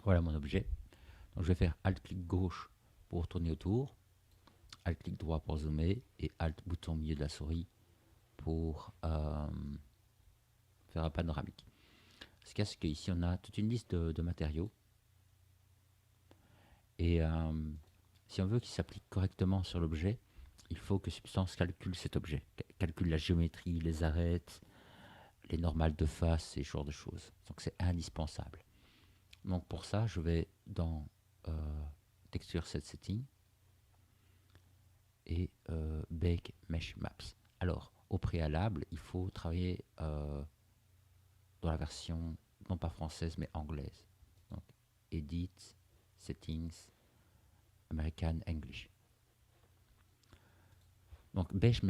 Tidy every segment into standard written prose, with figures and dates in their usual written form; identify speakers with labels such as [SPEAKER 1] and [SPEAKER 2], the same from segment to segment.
[SPEAKER 1] Voilà mon objet. Donc je vais faire Alt-clic gauche pour tourner autour, Alt-clic droit pour zoomer et Alt-bouton milieu de la souris pour faire un panoramique. Ce qu'il y a, c'est qu'ici on a toute une liste de matériaux et si on veut qu'il s'applique correctement sur l'objet, il faut que Substance calcule cet objet, calcule la géométrie, les arêtes, les normales de face, ces genres de choses. Donc c'est indispensable. Donc pour ça, je vais dans Texture Set Setting et Bake Mesh Maps. Alors, au préalable, il faut travailler dans la version, non pas française, mais anglaise. Donc, Edit, Settings, American English. Donc, Bake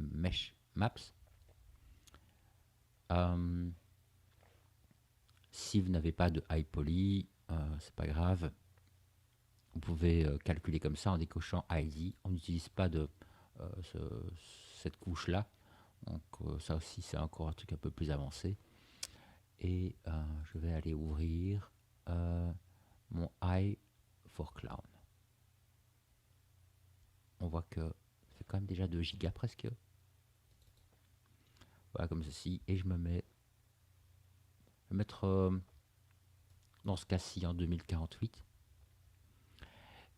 [SPEAKER 1] Mesh Maps. Si vous n'avez pas de high poly, c'est pas grave. Vous pouvez calculer comme ça en décochant ID. On n'utilise pas cette couche-là. Donc ça aussi, c'est encore un truc un peu plus avancé. Et je vais aller ouvrir mon Eye for Clown. On voit que c'est quand même déjà 2 gigas presque. Voilà, comme ceci. Et je vais mettre dans ce cas-ci en 2048.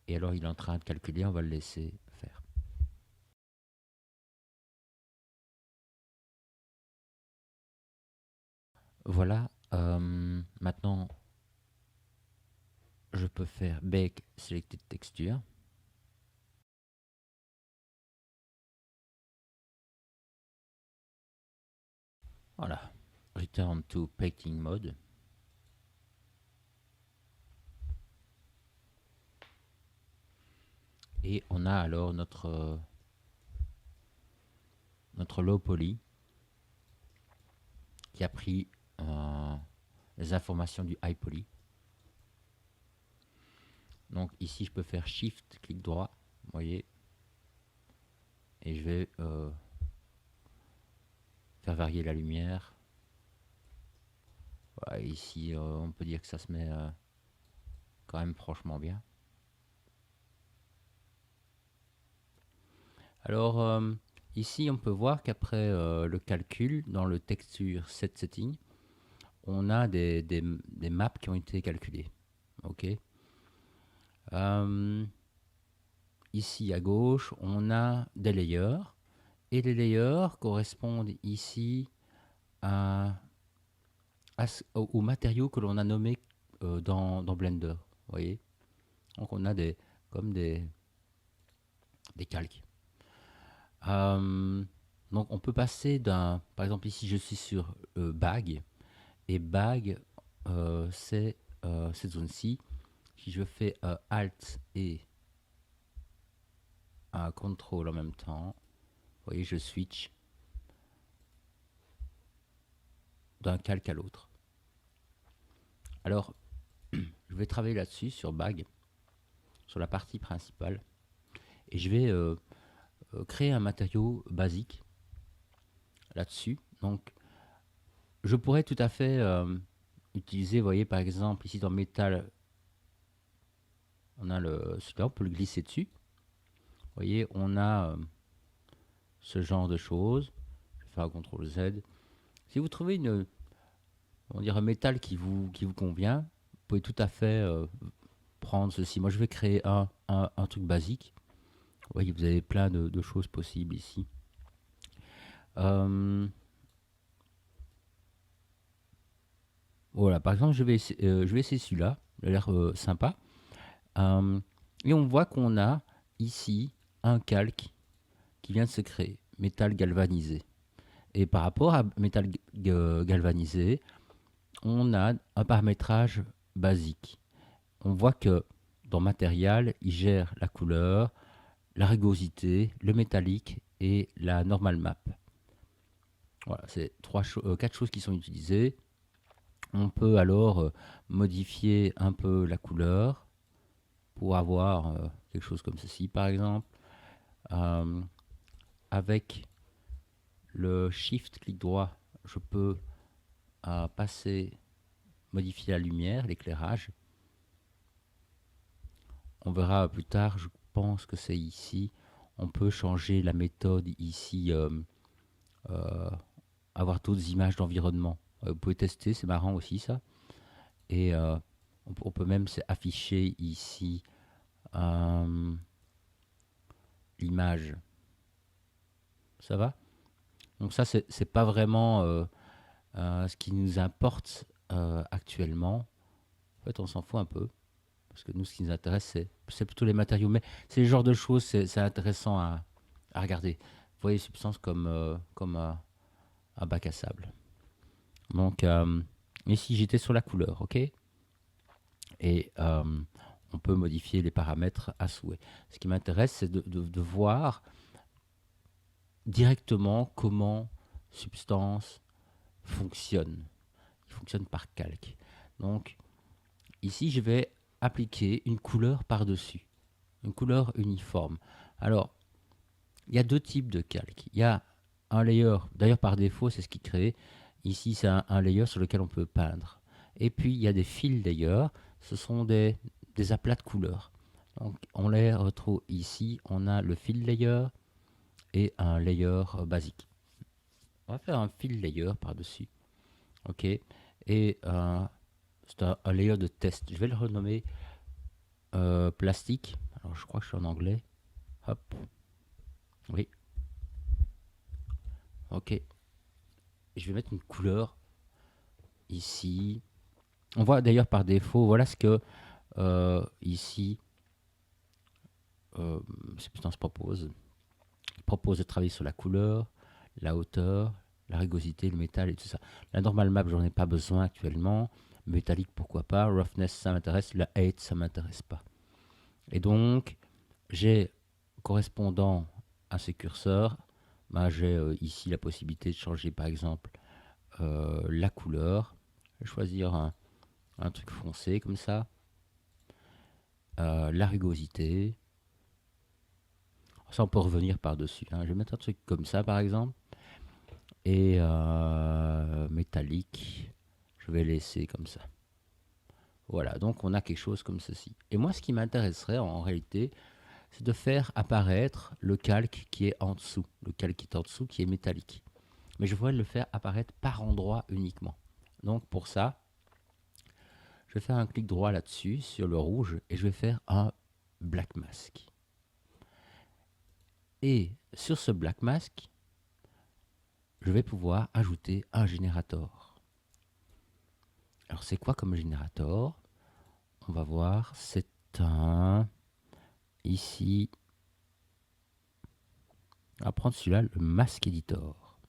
[SPEAKER 1] Et alors, il est en train de calculer, on va le laisser faire. Voilà, maintenant, je peux faire Bake Selected Texture. Voilà, Return to Painting Mode. Et on a alors notre low poly qui a pris les informations du high poly. Donc ici, je peux faire Shift, clic droit, vous voyez, et je vais faire varier la lumière. Voilà, ici, on peut dire que ça se met quand même franchement bien. Alors, ici, on peut voir qu'après le calcul, dans le texture set setting, on a des maps qui ont été calculées. Ok. Ici à gauche, on a des layers. Et les layers correspondent ici aux matériaux que l'on a nommés dans Blender. Vous voyez. Donc on a comme des calques. Donc on peut passer par exemple ici je suis sur Bag, et Bag c'est cette zone-ci. Si je fais Alt et Control en même temps, vous voyez, je switch d'un calque à l'autre. Alors, je vais travailler là-dessus, sur Bag, sur la partie principale, et je vais créer un matériau basique là-dessus. Donc, je pourrais tout à fait utiliser, vous voyez, par exemple, ici dans Metal, on a celui-là, on peut le glisser dessus. Vous voyez, on a ce genre de choses. Je vais faire un CTRL Z. Si vous trouvez on dirait un métal qui vous convient, vous pouvez tout à fait prendre ceci. Moi, je vais créer un truc basique. Vous voyez, vous avez plein de choses possibles ici. Voilà, par exemple, je vais essayer celui-là. Il a l'air sympa. Et on voit qu'on a ici un calque qui vient de se créer, métal galvanisé. Et par rapport à métal galvanisé, on a un paramétrage basique. On voit que dans matériel, il gère la couleur, la rugosité, le métallique et la normal map. Voilà, c'est 4 choses qui sont utilisées. On peut alors modifier un peu la couleur pour avoir quelque chose comme ceci, par exemple. Avec le Shift clic droit, je peux passer modifier la lumière, l'éclairage. On verra plus tard, je pense que c'est ici. On peut changer la méthode ici, euh, avoir d'autres images d'environnement. Vous pouvez tester, c'est marrant aussi ça. Et on peut même afficher ici euh, l'image. Ça va? Donc ça, c'est pas vraiment ce qui nous importe actuellement. En fait, on s'en fout un peu. Parce que nous, ce qui nous intéresse, c'est plutôt les matériaux. Mais c'est le genre de choses, c'est intéressant à regarder. Vous voyez, substances comme un bac à sable. Donc, ici, j'étais sur la couleur, ok? Et on peut modifier les paramètres à souhait. Ce qui m'intéresse, c'est de voir directement comment substance fonctionne. Il fonctionne par calque. Donc, ici, je vais appliquer une couleur par-dessus, une couleur uniforme. Alors, il y a deux types de calque. Il y a un layer, d'ailleurs par défaut, c'est ce qui crée. Ici, c'est un layer sur lequel on peut peindre. Et puis, il y a des fill layers, ce sont des aplats de couleurs. Donc, on les retrouve ici. On a le fill layer et un layer basique. On va faire un fill layer par-dessus. OK. Et c'est un layer de test. Je vais le renommer plastique. Alors, je crois que je suis en anglais. Hop. Oui. OK. Je vais mettre une couleur ici. On voit d'ailleurs par défaut, voilà ce que ici Substance propose. Il propose de travailler sur la couleur, la hauteur, la rugosité, le métal et tout ça. La normal map, j'en ai pas besoin actuellement. Métallique, pourquoi pas. Roughness, ça m'intéresse. La height, ça m'intéresse pas. Et donc, j'ai correspondant à ces curseurs, ben, j'ai ici la possibilité de changer par exemple la couleur. Je vais choisir un truc foncé comme ça. La rugosité. Ça, on peut revenir par-dessus. Hein. Je vais mettre un truc comme ça, par exemple. Et métallique, je vais laisser comme ça. Voilà, donc on a quelque chose comme ceci. Et moi, ce qui m'intéresserait en réalité, c'est de faire apparaître le calque qui est en dessous. Le calque qui est en dessous, qui est métallique. Mais je voudrais le faire apparaître par endroit uniquement. Donc pour ça, je vais faire un clic droit là-dessus, sur le rouge, et je vais faire un black mask. Et sur ce black mask, je vais pouvoir ajouter un générateur. Alors c'est quoi comme générateur? On va voir, c'est un... Ici, on va prendre celui-là, le Mask Editor.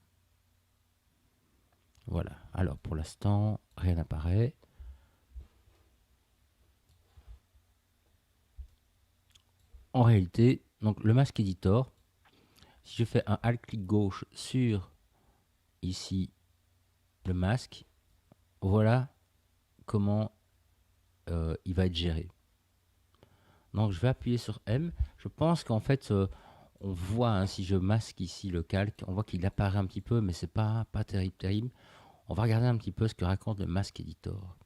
[SPEAKER 1] Voilà, alors pour l'instant, rien n'apparaît. En réalité, donc le Mask Editor, si je fais un alt-clic gauche sur ici le masque, voilà comment il va être géré. Donc je vais appuyer sur M. Je pense qu'en fait, on voit, hein, si je masque ici le calque, on voit qu'il apparaît un petit peu, mais c'est pas terrible. On va regarder un petit peu ce que raconte le Mask Editor.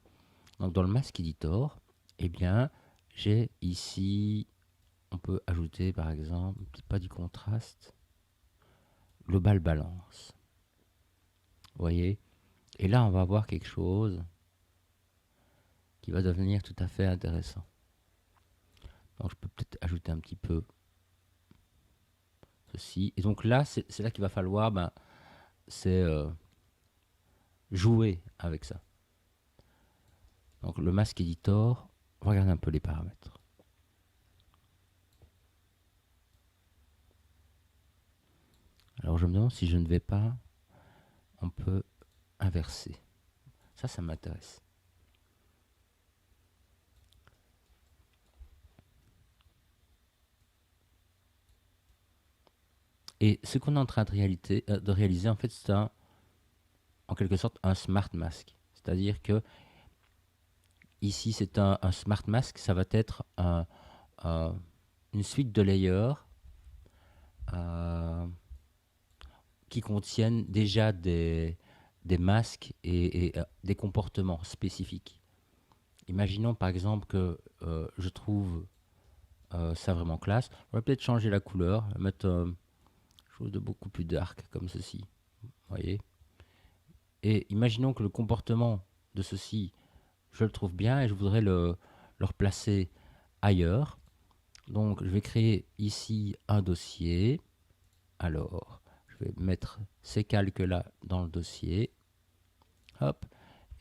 [SPEAKER 1] Donc dans le Mask Editor, eh bien, j'ai ici, on peut ajouter par exemple, pas du contraste, Global Balance. Vous voyez? Et là, on va voir quelque chose qui va devenir tout à fait intéressant. Donc je peux peut-être ajouter un petit peu ceci. Et donc là, c'est là qu'il va falloir c'est jouer avec ça. Donc le Mask Editor, on va regarder un peu les paramètres. Alors je me demande si je ne vais pas, on peut inverser. Ça m'intéresse. Et ce qu'on est en train de réaliser en fait, c'est en quelque sorte un smart mask. C'est-à-dire que ici, c'est un smart mask, ça va être une suite de layers qui contiennent déjà des des masques et des comportements spécifiques. Imaginons par exemple que je trouve ça vraiment classe. On va peut-être changer la couleur, mettre quelque chose de beaucoup plus dark comme ceci. Voyez. Et imaginons que le comportement de ceci, je le trouve bien et je voudrais le replacer ailleurs. Donc je vais créer ici un dossier. Alors, je vais mettre ces calques-là dans le dossier. Hop.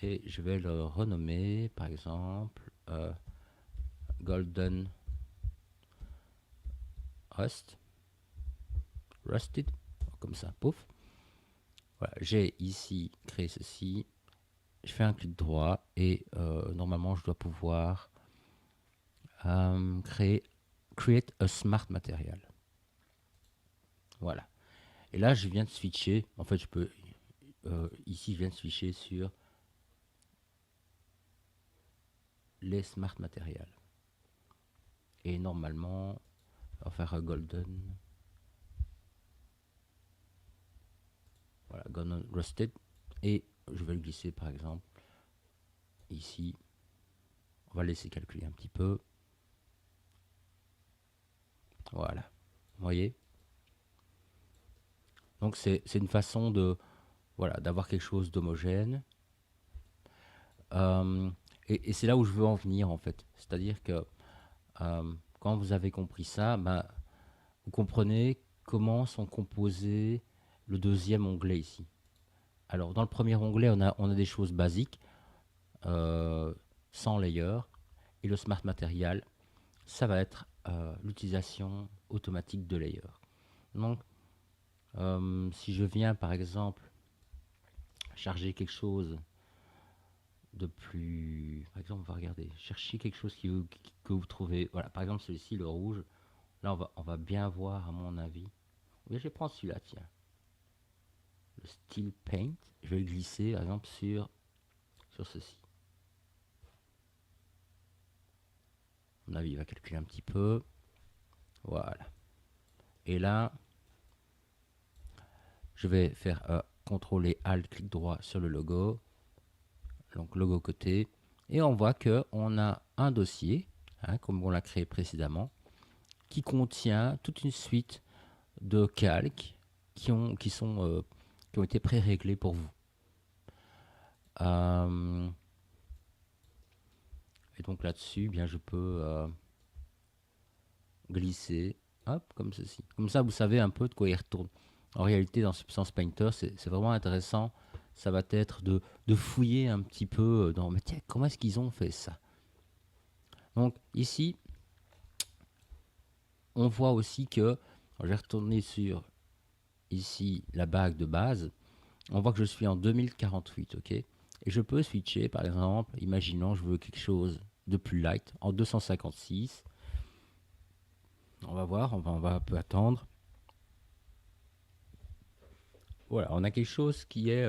[SPEAKER 1] Et je vais le renommer, par exemple, Golden Rust. Rusted. Comme ça, pouf. Voilà, j'ai ici créé ceci. Je fais un clic droit et normalement, je dois pouvoir create a smart material. Voilà. Et là, je viens de switcher. En fait, je peux ici, je viens de switcher sur les smart materials. Et normalement, on va faire un golden. Voilà, golden rusted. Et je vais le glisser par exemple ici. On va laisser calculer un petit peu. Voilà. Vous voyez? Donc c'est une façon de voilà d'avoir quelque chose d'homogène. Et c'est là où je veux en venir en fait. C'est-à-dire que quand vous avez compris ça, ben, vous comprenez comment sont composés le deuxième onglet ici. Alors dans le premier onglet, on a des choses basiques, sans layer. Et le smart material, ça va être l'utilisation automatique de layer. Donc si je viens par exemple charger quelque chose de plus... Par exemple, on va regarder, chercher quelque chose que vous trouvez... Voilà, par exemple celui-ci, le rouge. Là, on va bien voir, à mon avis. Je vais prendre celui-là, tiens. Le Steel Paint. Je vais le glisser, par exemple, sur ceci. À mon avis, il va calculer un petit peu. Voilà. Et là, je vais faire CTRL et ALT, clic droit sur le logo. Donc, logo côté. Et on voit qu'on a un dossier, hein, comme on l'a créé précédemment, qui contient toute une suite de calques qui ont été pré-réglés pour vous. Et donc là-dessus, bien, je peux glisser, hop, comme ceci. Comme ça, vous savez un peu de quoi il retourne. En réalité, dans Substance Painter, c'est vraiment intéressant. Ça va être de fouiller un petit peu dans, mais tiens, comment est-ce qu'ils ont fait ça? Donc ici, on voit aussi que, je vais retourner sur ici la bague de base. On voit que je suis en 2048, ok? Et je peux switcher, par exemple, imaginons je veux quelque chose de plus light, en 256. On va voir, on va un peu attendre. Voilà, on a quelque chose qui est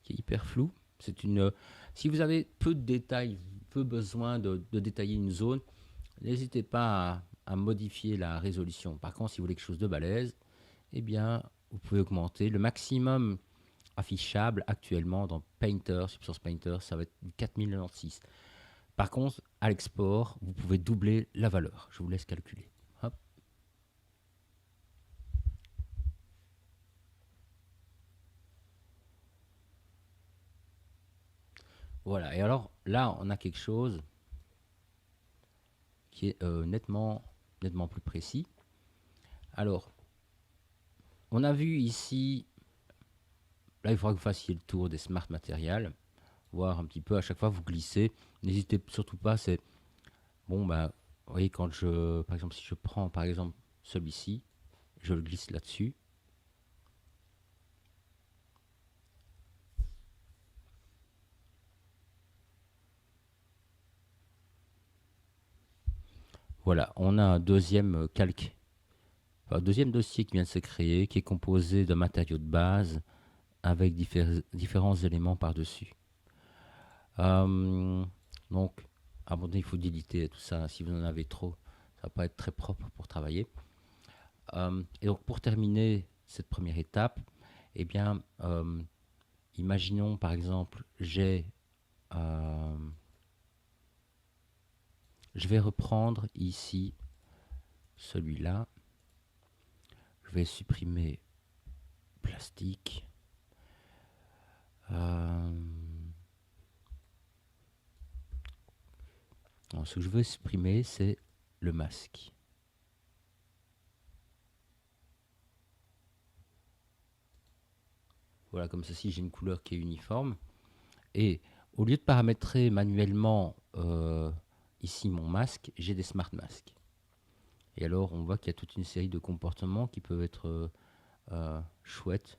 [SPEAKER 1] hyper flou. C'est une. Si vous avez peu de détails, peu besoin de détailler une zone, n'hésitez pas à modifier la résolution. Par contre, si vous voulez quelque chose de balèze, eh bien, vous pouvez augmenter. Le maximum affichable actuellement dans Painter, Substance Painter, ça va être 4096. Par contre, à l'export, vous pouvez doubler la valeur. Je vous laisse calculer. Hop. Voilà, et alors là, on a quelque chose qui est nettement plus précis. Alors, on a vu ici, là, il faudra que vous fassiez le tour des smart materials, voir un petit peu, à chaque fois, vous glissez. N'hésitez surtout pas, c'est... Bon, bah, vous voyez, quand je... Par exemple, si je prends, par exemple, celui-ci, je le glisse là-dessus. Voilà, on a un deuxième calque, un deuxième dossier qui vient de se créer, qui est composé d'un matériau de base avec différents éléments par-dessus. Donc, à un moment donné, il faut déliter tout ça. Si vous en avez trop, ça va pas être très propre pour travailler. Et donc, pour terminer cette première étape, eh bien, imaginons par exemple, je vais reprendre ici celui-là. Je vais supprimer plastique. Non, ce que je veux supprimer, c'est le masque. Voilà, comme ceci, j'ai une couleur qui est uniforme. Et au lieu de paramétrer manuellement ici mon masque, j'ai des smart masks. Et alors, on voit qu'il y a toute une série de comportements qui peuvent être chouettes.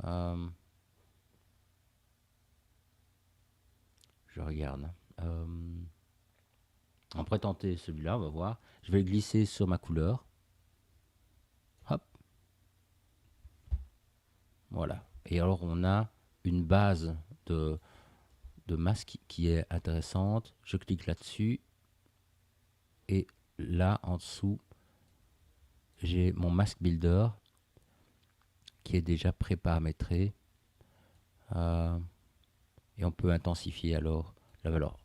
[SPEAKER 1] Je regarde. On pourrait tenter celui-là, on va voir. Je vais le glisser sur ma couleur. Hop. Voilà. Et alors, on a une base de masque qui est intéressante. Je clique là-dessus. Et là, en dessous, j'ai mon mask builder qui est déjà pré-paramétré. Et on peut intensifier alors la valeur.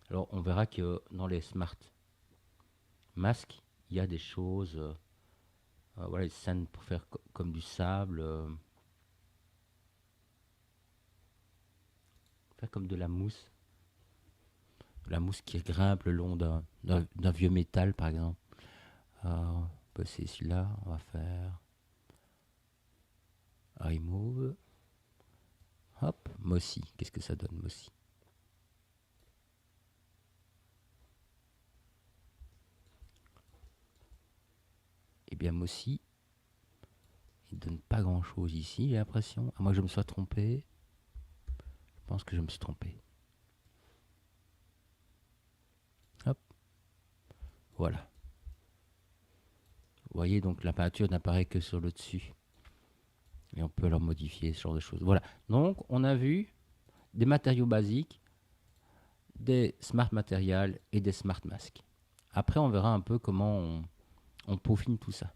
[SPEAKER 1] Alors, on verra que dans les smart masks, il y a des choses, voilà, des scènes pour faire comme du sable, faire comme de la mousse qui grimpe le long d'un vieux métal, par exemple. C'est celui-là, on va faire remove. Hop, Mossy. Qu'est-ce que ça donne, Mossy? Eh bien, Mossy, il ne donne pas grand-chose ici, j'ai l'impression. À moins que je me sois trompé. Je pense que je me suis trompé. Hop. Voilà. Vous voyez, donc la peinture n'apparaît que sur le dessus. Et on peut alors modifier ce genre de choses. Voilà. Donc, on a vu des matériaux basiques, des smart matérials et des smart masks. Après, on verra un peu comment on peaufine tout ça.